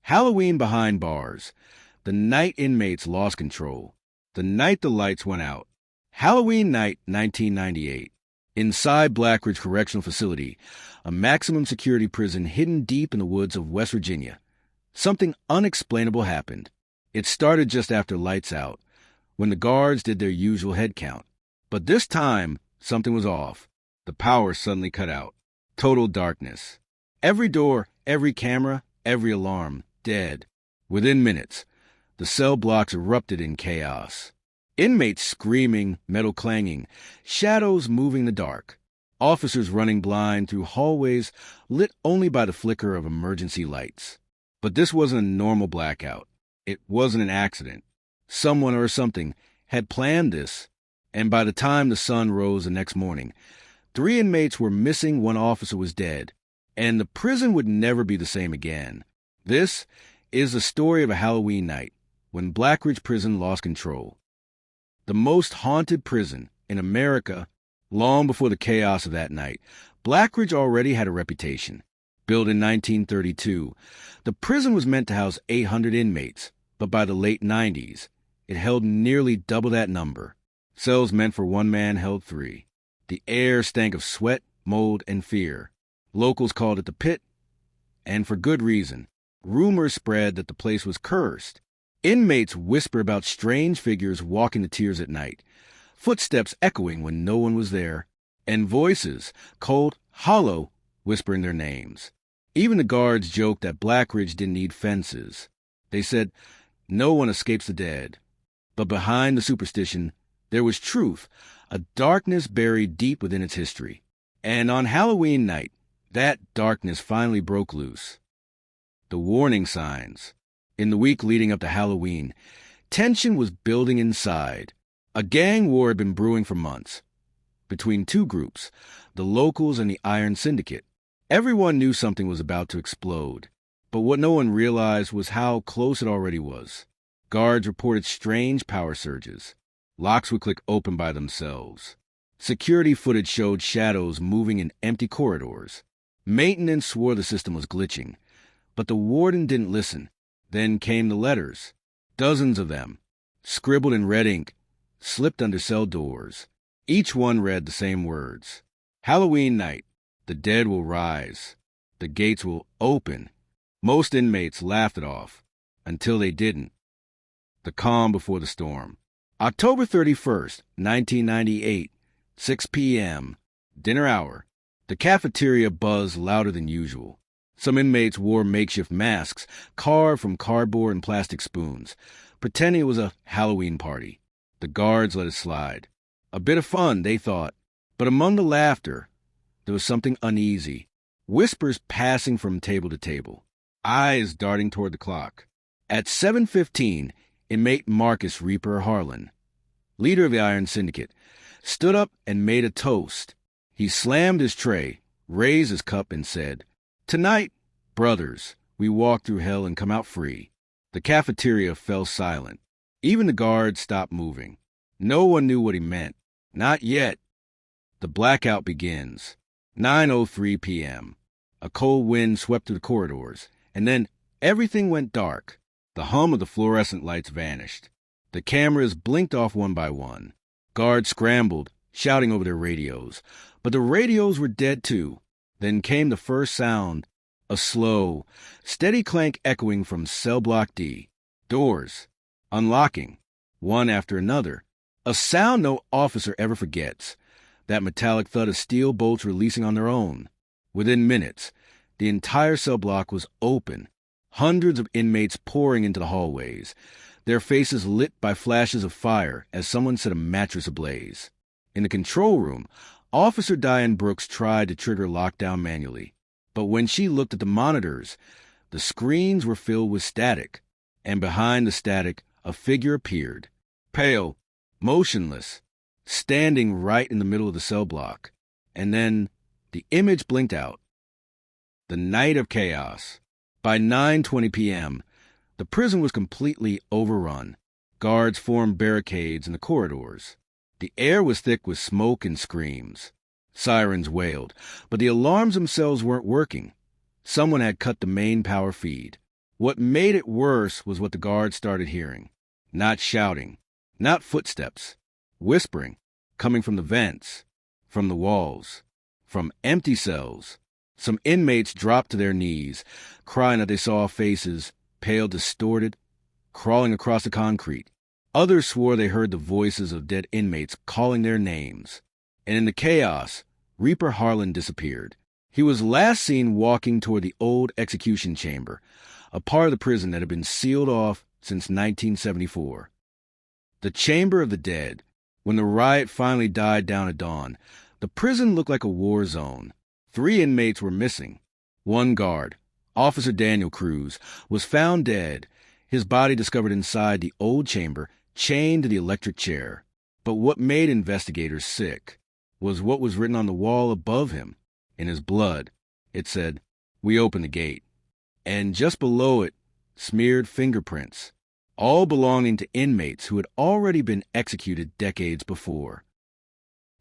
Halloween behind bars. The night inmates lost control. The night the lights went out. Halloween night, 1998. Inside Blackridge Correctional Facility, a maximum security prison hidden deep in the woods of West Virginia. Something unexplainable happened. It started just after lights out, when the guards did their usual head count. But this time, something was off. The power suddenly cut out. Total darkness. Every door, every camera, every alarm, dead. Within minutes, the cell blocks erupted in chaos. Inmates screaming, metal clanging, shadows moving in the dark. Officers running blind through hallways lit only by the flicker of emergency lights. But this wasn't a normal blackout. It wasn't an accident. Someone or something had planned this, and by the time the sun rose the next morning, 3 inmates were missing, 1 officer was dead, and the prison would never be the same again. This is the story of a Halloween night when Blackridge Prison lost control. The most haunted prison in America. Long before the chaos of that night, Blackridge already had a reputation. Built in 1932, the prison was meant to house 800 inmates, but by the late 90s, it held nearly double that number. Cells meant for 1 man held 3. The air stank of sweat, mold, and fear. Locals called it the pit, and for good reason. Rumors spread that the place was cursed. Inmates whisper about strange figures walking the tiers at night, footsteps echoing when no one was there, and voices, cold, hollow, whispering their names. Even the guards joked that Blackridge didn't need fences. They said, no one escapes the dead. But behind the superstition, there was truth, a darkness buried deep within its history. And on Halloween night, that darkness finally broke loose. The warning signs. In the week leading up to Halloween, tension was building inside. A gang war had been brewing for months. Between 2 groups, the locals and the Iron Syndicate. Everyone knew something was about to explode. But what no one realized was how close it already was. Guards reported strange power surges. Locks would click open by themselves. Security footage showed shadows moving in empty corridors. Maintenance swore the system was glitching. But the warden didn't listen. Then came the letters. Dozens of them, scribbled in red ink, slipped under cell doors. Each one read the same words. Halloween night. The dead will rise. The gates will open. Most inmates laughed it off. Until they didn't. The calm before the storm. October 31st, 1998, 6 p.m., dinner hour. The cafeteria buzzed louder than usual. Some inmates wore makeshift masks, carved from cardboard and plastic spoons, pretending it was a Halloween party. The guards let it slide. A bit of fun, they thought. But among the laughter, there was something uneasy. Whispers passing from table to table. Eyes darting toward the clock. At 7:15, inmate Marcus Reaper Harlan, leader of the Iron Syndicate, stood up and made a toast. He slammed his tray, raised his cup, and said, "Tonight, brothers, we walk through hell and come out free." The cafeteria fell silent. Even the guards stopped moving. No one knew what he meant. Not yet. The blackout begins. 9:03 p.m. A cold wind swept through the corridors, and then everything went dark. The hum of the fluorescent lights vanished. The cameras blinked off one by one. Guards scrambled, shouting over their radios. But the radios were dead too. Then came the first sound, a slow, steady clank echoing from cell block D. Doors unlocking, one after another. A sound no officer ever forgets. That metallic thud of steel bolts releasing on their own. Within minutes, the entire cell block was open. Hundreds of inmates pouring into the hallways, their faces lit by flashes of fire as someone set a mattress ablaze. In the control room, Officer Diane Brooks tried to trigger lockdown manually, but when she looked at the monitors, the screens were filled with static, and behind the static, a figure appeared, pale, motionless, standing right in the middle of the cell block. And then the image blinked out. The night of chaos. By 9:20 p.m., the prison was completely overrun. Guards formed barricades in the corridors. The air was thick with smoke and screams. Sirens wailed, but the alarms themselves weren't working. Someone had cut the main power feed. What made it worse was what the guards started hearing. Not shouting, not footsteps, whispering, coming from the vents, from the walls, from empty cells. Some inmates dropped to their knees, crying that they saw faces, pale, distorted, crawling across the concrete. Others swore they heard the voices of dead inmates calling their names. And in the chaos, Reaper Harlan disappeared. He was last seen walking toward the old execution chamber, a part of the prison that had been sealed off since 1974. The Chamber of the Dead. When the riot finally died down at dawn, the prison looked like a war zone. 3 inmates were missing. 1 guard, Officer Daniel Cruz, was found dead, his body discovered inside the old chamber, chained to the electric chair. But what made investigators sick was what was written on the wall above him. In his blood, it said, "We open the gate." And just below it, smeared fingerprints, all belonging to inmates who had already been executed decades before.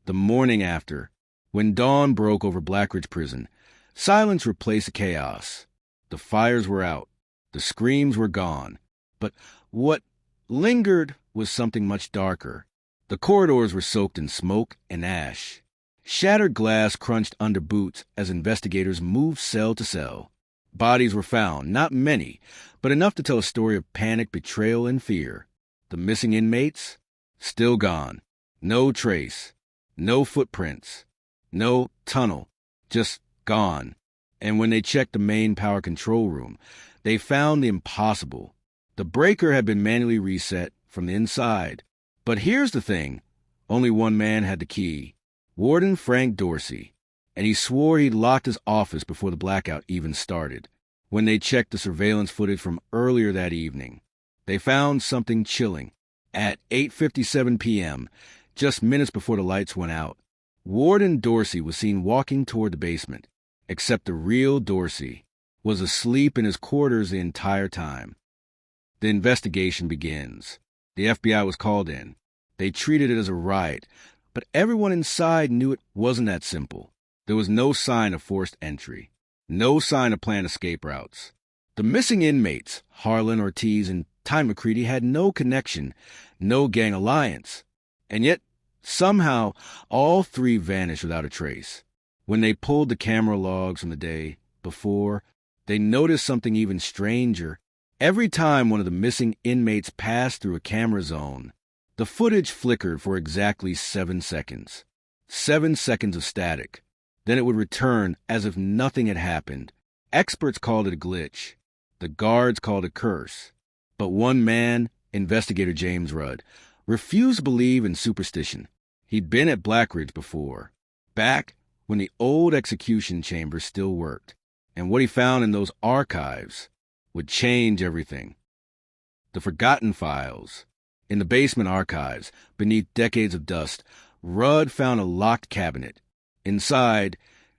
The morning after, when dawn broke over Blackridge Prison, silence replaced the chaos. The fires were out. The screams were gone. But what lingered was something much darker. The corridors were soaked in smoke and ash. Shattered glass crunched under boots as investigators moved cell to cell. Bodies were found, not many, but enough to tell a story of panic, betrayal, and fear. The missing inmates? Still gone. No trace. No footprints. No tunnel. Just gone. And when they checked the main power control room, they found the impossible. The breaker had been manually reset from the inside. But here's the thing. Only one man had the key. Warden Frank Dorsey. And he swore he'd locked his office before the blackout even started. When they checked the surveillance footage from earlier that evening, they found something chilling. At 8:57 p.m., just minutes before the lights went out, Warden Dorsey was seen walking toward the basement, except the real Dorsey was asleep in his quarters the entire time. The investigation begins. The FBI was called in. They treated it as a riot, but everyone inside knew it wasn't that simple. There was no sign of forced entry, no sign of planned escape routes. The missing inmates, Harlan, Ortiz, and Ty McCready, had no connection, no gang alliance. And yet, somehow, all 3 vanished without a trace. When they pulled the camera logs from the day before, they noticed something even stranger. Every time one of the missing inmates passed through a camera zone, the footage flickered for exactly 7 seconds. 7 seconds of static. Then it would return as if nothing had happened. Experts called it a glitch. The guards called it a curse. But one man, investigator James Rudd, refused to believe in superstition. He'd been at Blackridge before, back when the old execution chamber still worked. And what he found in those archives would change everything. The forgotten files. In the basement archives, beneath decades of dust, Rudd found a locked cabinet. Inside,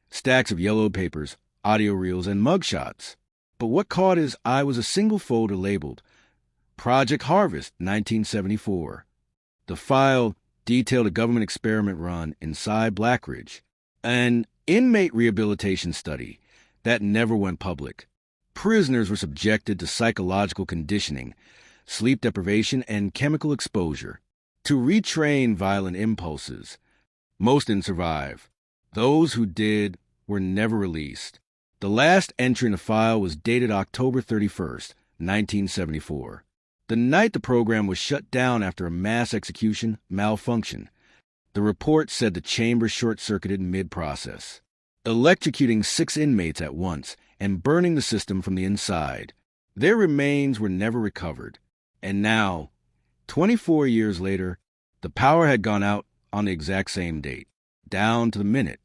stacks of yellowed papers, audio reels, and mugshots. But what caught his eye was a single folder labeled Project Harvest, 1974. The file detailed a government experiment run inside Blackridge, an inmate rehabilitation study that never went public. Prisoners were subjected to psychological conditioning, sleep deprivation, and chemical exposure to retrain violent impulses. Most didn't survive. Those who did were never released. The last entry in the file was dated October 31st, 1974. The night the program was shut down after a mass execution malfunction. The report said the chamber short-circuited mid-process, electrocuting 6 inmates at once and burning the system from the inside. Their remains were never recovered. And now, 24 years later, the power had gone out on the exact same date, down to the minute.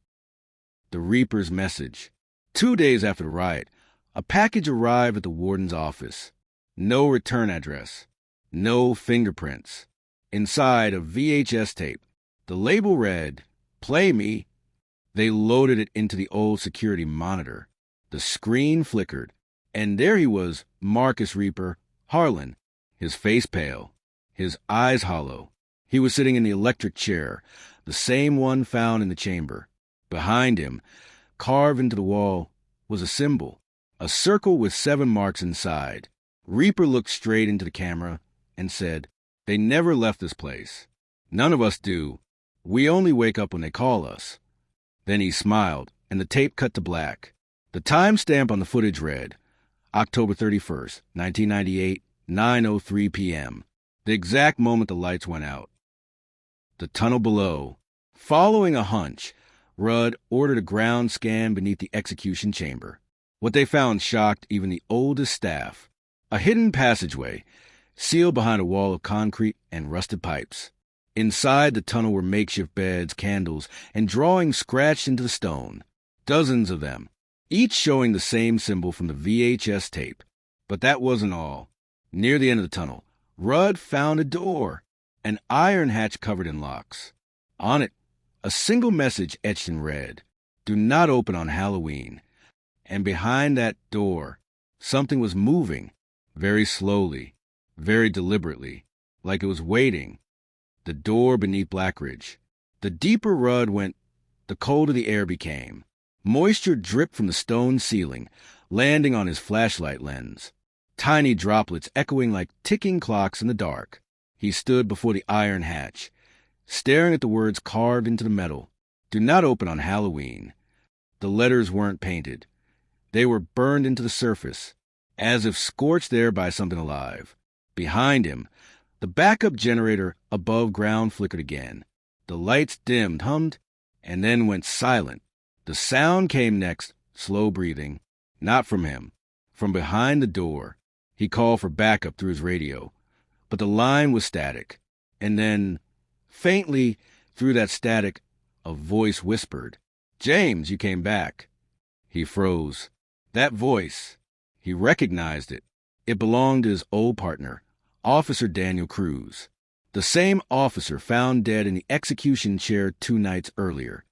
The Reaper's message. 2 days after the riot, a package arrived at the warden's office. No return address. No fingerprints. Inside, a VHS tape. The label read, "Play me." They loaded it into the old security monitor. The screen flickered, and there he was, Marcus Reaper Harlan, his face pale, his eyes hollow. He was sitting in the electric chair, the same one found in the chamber. Behind him, carved into the wall, was a symbol, A circle with 7 marks inside. Reaper looked straight into the camera and said, "They never left this place. None of us do. We only wake up when they call us." Then he smiled, and the tape cut to black. The timestamp on the footage read, October 31st, 1998, 9:03 p.m., the exact moment the lights went out. The tunnel below. Following a hunch, Rudd ordered a ground scan beneath the execution chamber. What they found shocked even the oldest staff. A hidden passageway, sealed behind a wall of concrete and rusted pipes. Inside the tunnel were makeshift beds, candles, and drawings scratched into the stone. Dozens of them, each showing the same symbol from the VHS tape. But that wasn't all. Near the end of the tunnel, Rudd found a door, an iron hatch covered in locks. On it, a single message etched in red, "Do not open on Halloween." And behind that door, something was moving, very slowly, very deliberately, like it was waiting. The door beneath Blackridge. The deeper Rudd went, the colder the air became. Moisture dripped from the stone ceiling, landing on his flashlight lens. Tiny droplets echoing like ticking clocks in the dark. He stood before the iron hatch, staring at the words carved into the metal. "Do not open on Halloween." The letters weren't painted. They were burned into the surface, as if scorched there by something alive. Behind him, the backup generator above ground flickered again. The lights dimmed, hummed, and then went silent. The sound came next, slow breathing. Not from him, from behind the door. He called for backup through his radio, but the line was static. And then, faintly through that static, a voice whispered, "James, you came back." He froze. That voice, he recognized it. It belonged to his old partner, Officer Daniel Cruz, the same officer found dead in the execution chair 2 nights earlier.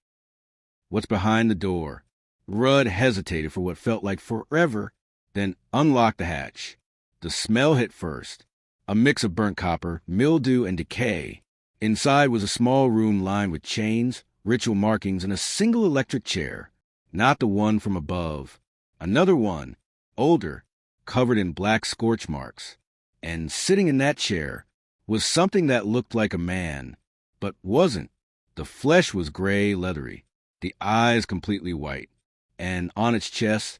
What's behind the door? Rudd hesitated for what felt like forever, then unlocked the hatch. The smell hit first, a mix of burnt copper, mildew, and decay. Inside was a small room lined with chains, ritual markings, and a single electric chair, not the one from above. Another one, older, covered in black scorch marks. And sitting in that chair was something that looked like a man, but wasn't. The flesh was gray, leathery, the eyes completely white, and on its chest,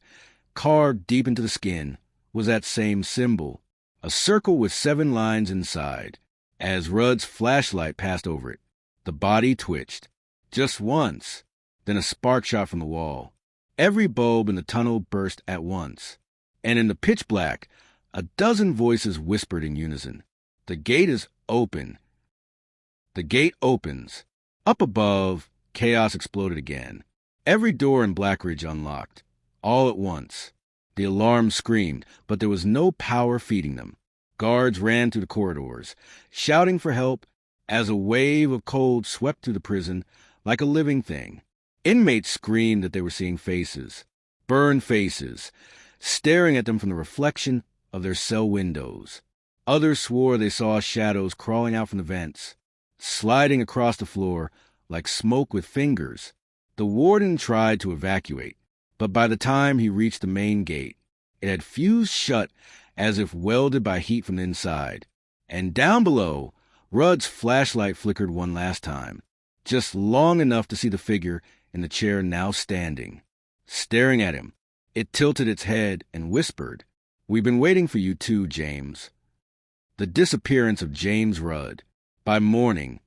carved deep into the skin, was that same symbol, a circle with 7 lines inside. As Rudd's flashlight passed over it, the body twitched, just once, then a spark shot from the wall. Every bulb in the tunnel burst at once, and in the pitch black, a dozen voices whispered in unison. "The gate is open." The gate opens. Up above, chaos exploded again. Every door in Blackridge unlocked, all at once. The alarms screamed, but there was no power feeding them. Guards ran through the corridors, shouting for help as a wave of cold swept through the prison like a living thing. Inmates screamed that they were seeing faces, burned faces, staring at them from the reflection of their cell windows. Others swore they saw shadows crawling out from the vents, sliding across the floor like smoke with fingers. The warden tried to evacuate, but by the time he reached the main gate, it had fused shut as if welded by heat from the inside. And down below, Rudd's flashlight flickered one last time, just long enough to see the figure in the chair now standing. Staring at him, it tilted its head and whispered, "We've been waiting for you too, James." The disappearance of James Rudd. By morning,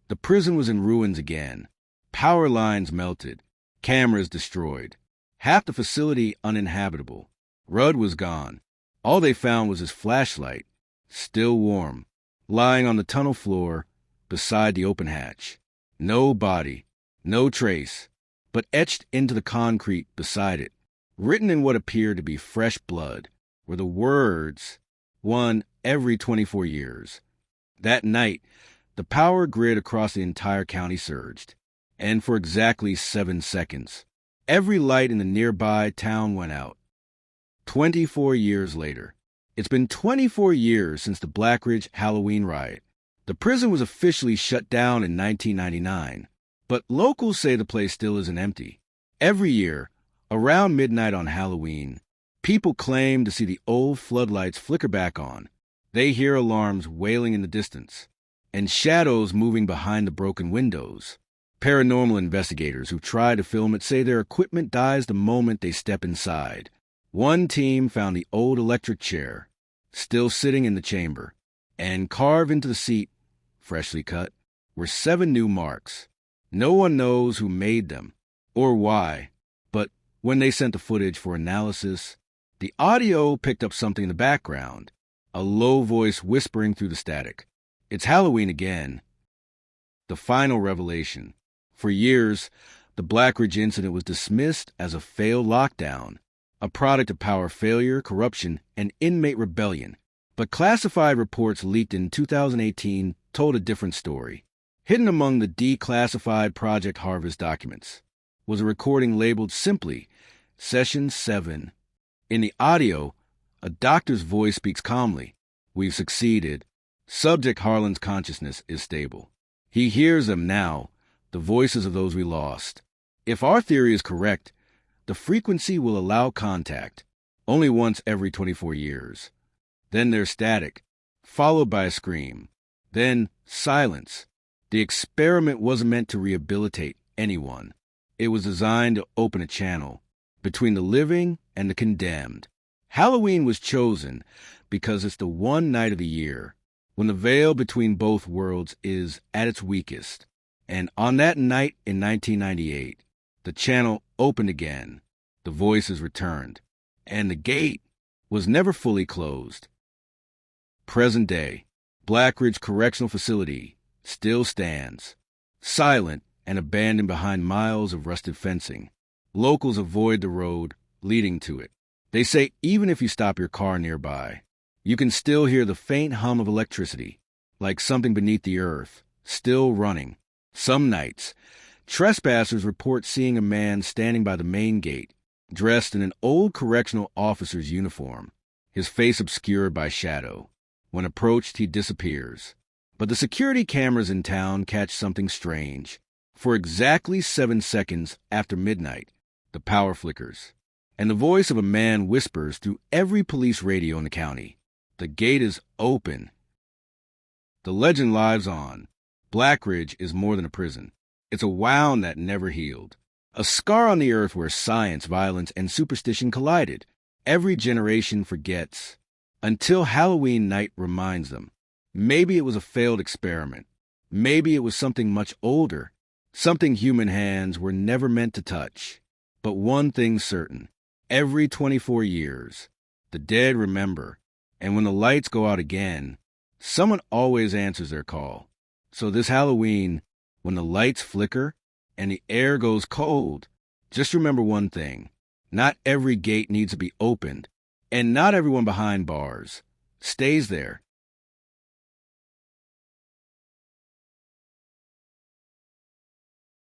the prison was in ruins again. Power lines melted, cameras destroyed, half the facility uninhabitable. Rudd was gone. All they found was his flashlight, still warm, lying on the tunnel floor beside the open hatch. No body, no trace, but etched into the concrete beside it, written in what appeared to be fresh blood, were the words, "One every 24 years. That night, the power grid across the entire county surged, and for exactly 7 seconds, every light in the nearby town went out. 24 years later. It's been 24 years since the Blackridge Halloween Riot. The prison was officially shut down in 1999, but locals say the place still isn't empty. Every year, around midnight on Halloween, People claim to see the old floodlights flicker back on. They hear alarms wailing in the distance, and shadows moving behind the broken windows. Paranormal investigators who try to film it say their equipment dies the moment they step inside. One team found the old electric chair, still sitting in the chamber, and carved into the seat, freshly cut, were 7 new marks. No one knows who made them or why, but when they sent the footage for analysis, the audio picked up something in the background, a low voice whispering through the static. It's Halloween again. The final revelation. For years, the Blackridge incident was dismissed as a failed lockdown, a product of power failure, corruption, and inmate rebellion. But classified reports leaked in 2018 told a different story. Hidden among the declassified Project Harvest documents was a recording labeled simply Session 7. In the audio, a doctor's voice speaks calmly. We've succeeded. Subject Harlan's consciousness is stable. He hears them now, the voices of those we lost. If our theory is correct, the frequency will allow contact, only once every 24 years. Then there's static, followed by a scream. Then silence. The experiment wasn't meant to rehabilitate anyone. It was designed to open a channel between the living and the condemned. Halloween was chosen because it's the one night of the year when the veil between both worlds is at its weakest. And on that night in 1998, the channel opened again, the voices returned, and the gate was never fully closed. Present day, Blackridge Correctional Facility still stands, silent and abandoned behind miles of rusted fencing. Locals avoid the road leading to it. They say even if you stop your car nearby, you can still hear the faint hum of electricity, like something beneath the earth, still running. Some nights, trespassers report seeing a man standing by the main gate, dressed in an old correctional officer's uniform, his face obscured by shadow. When approached, he disappears. But the security cameras in town catch something strange. For exactly 7 seconds after midnight, the power flickers, and the voice of a man whispers through every police radio in the county. The gate is open. The legend lives on. Blackridge is more than a prison. It's a wound that never healed. A scar on the earth where science, violence, and superstition collided. Every generation forgets, until Halloween night reminds them. Maybe it was a failed experiment. Maybe it was something much older, something human hands were never meant to touch. But one thing's certain. Every 24 years, the dead remember, and when the lights go out again, someone always answers their call. So this Halloween, when the lights flicker and the air goes cold, just remember one thing. Not every gate needs to be opened, and not everyone behind bars stays there.